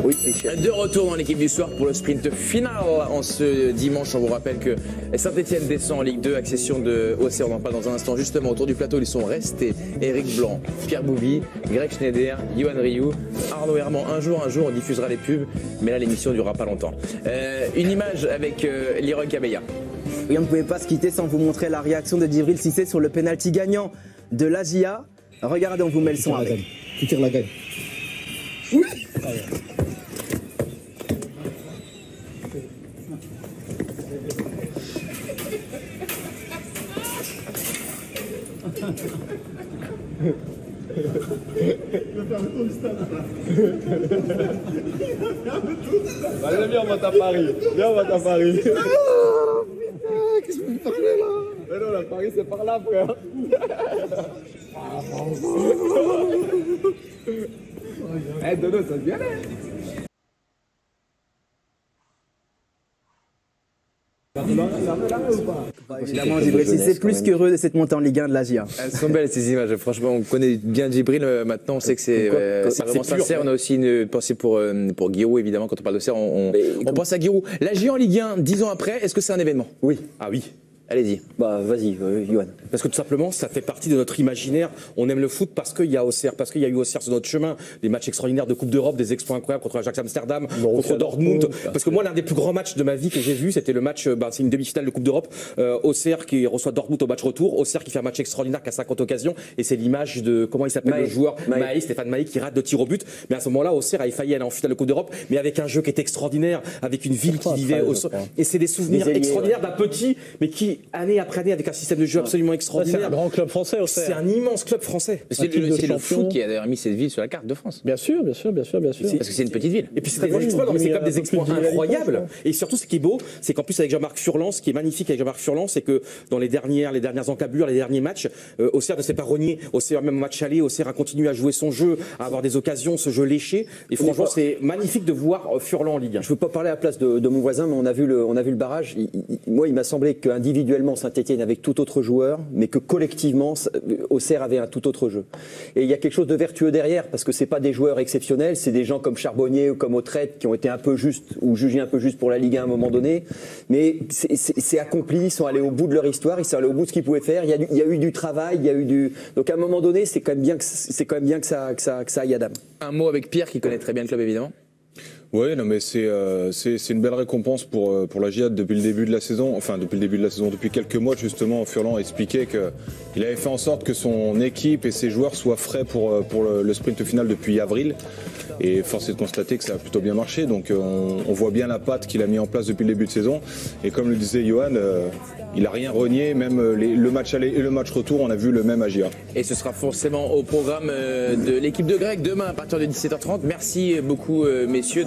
Oui, Michel. De retour dans l'équipe du soir pour le sprint final en ce dimanche. On vous rappelle que Saint-Etienne descend en Ligue 2, accession de Auxerre. On en parle dans un instant. Justement, autour du plateau, ils sont restés Eric Blanc, Pierre Bouby, Greg Schneider, Yohan Rioux, Arnaud Herman. Un jour, on diffusera les pubs, mais là, l'émission ne durera pas longtemps. Une image avec Leroy Cabella. Oui, on ne pouvait pas se quitter sans vous montrer la réaction de Djibril Cissé sur le pénalty gagnant de l'AJA. Regardez, on vous met le son avec. Tu tires la gagne. Allez, viens, on va à Paris. Viens, on va à Paris. Oh putain, qu'est-ce que vous parlez là? Mais non, la Paris, c'est par là, frère. Eh, Dodo, ça te vient là? Évidemment, Djibril Cissé plus qu'heureux de cette montée en Ligue 1 de l'AJA. Elles sont belles ces images. Franchement, on connaît bien Djibril. Maintenant, on sait que c'est vraiment sincère. On a aussi une pensée pour Giroud, évidemment. Quand on parle de Serre, on pense à Giroud. L'AJA en Ligue 1, 10 ans après, est-ce que c'est un événement? Oui. Ah oui. Allez-y. Bah vas-y, Yohan. Parce que tout simplement, ça fait partie de notre imaginaire. On aime le foot parce qu'il y a Auxerre, parce qu'il y a eu Auxerre sur notre chemin, des matchs extraordinaires de Coupe d'Europe, des exploits incroyables contre l'Ajax Amsterdam, contre Dortmund. Parce que moi, l'un des plus grands matchs de ma vie que j'ai vu, c'était le match, c'est une demi-finale de Coupe d'Europe, Auxerre qui reçoit Dortmund au match retour, Auxerre qui fait un match extraordinaire qui a 50 occasions, et c'est l'image de, comment il s'appelle le joueur, Stéphane Maï, qui rate de tir au but. Mais à ce moment-là, Auxerre a failli aller en finale de Coupe d'Europe, mais avec un jeu qui était extraordinaire, avec une ville qui vivait au sol. Et c'est des souvenirs extraordinaires d'un petit, mais qui, année après année, avec un système de jeu absolument extraordinaire. C'est un grand club français, Auxerre. C'est un immense club français. C'est le foot qui a d'ailleurs mis cette ville sur la carte de France. Bien sûr, bien sûr, bien sûr, bien sûr. Parce que c'est une petite ville. Et puis c'est des exploits, mais c'est quand même des exploits incroyables. Et surtout, ce qui est beau, c'est qu'en plus avec Jean-Marc Furlan, ce qui est magnifique avec Jean-Marc Furlan, c'est que dans les dernières encablures, les derniers matchs, Auxerre ne s'est pas renié. Auxerre, même au match aller, Auxerre a continué à jouer son jeu, à avoir des occasions, ce jeu léché. Et franchement, c'est magnifique de voir Furlan en Ligue 1. Je ne veux pas parler à la place de mon voisin, mais on a vu le barrage. Moi, il m'a semblé qu'individuellement, Saint-Etienne avait tout autre joueur, mais que collectivement, Auxerre avait un tout autre jeu. Et il y a quelque chose de vertueux derrière, parce que c'est pas des joueurs exceptionnels, c'est des gens comme Charbonnier ou comme Autrette qui ont été un peu justes ou jugés un peu justes pour la Ligue 1 à un moment donné. Mais c'est accompli, ils sont allés au bout de leur histoire, ils sont allés au bout de ce qu'ils pouvaient faire. Il y a eu du travail, il y a eu du. Donc à un moment donné, c'est quand même bien que ça aille à dame. Un mot avec Pierre qui connaît très bien le club, évidemment. Oui, non, mais c'est une belle récompense pour la GIAD depuis le début de la saison. Enfin, depuis quelques mois, justement, Furlan expliquait qu'il avait fait en sorte que son équipe et ses joueurs soient frais pour le sprint final depuis avril. Et force est de constater que ça a plutôt bien marché. Donc, on voit bien la patte qu'il a mis en place depuis le début de saison. Et comme le disait Yohan, il n'a rien renié. Même le match aller et le match retour, on a vu le même AJA. Et ce sera forcément au programme de l'équipe de Greg demain à partir de 17h30. Merci beaucoup, messieurs.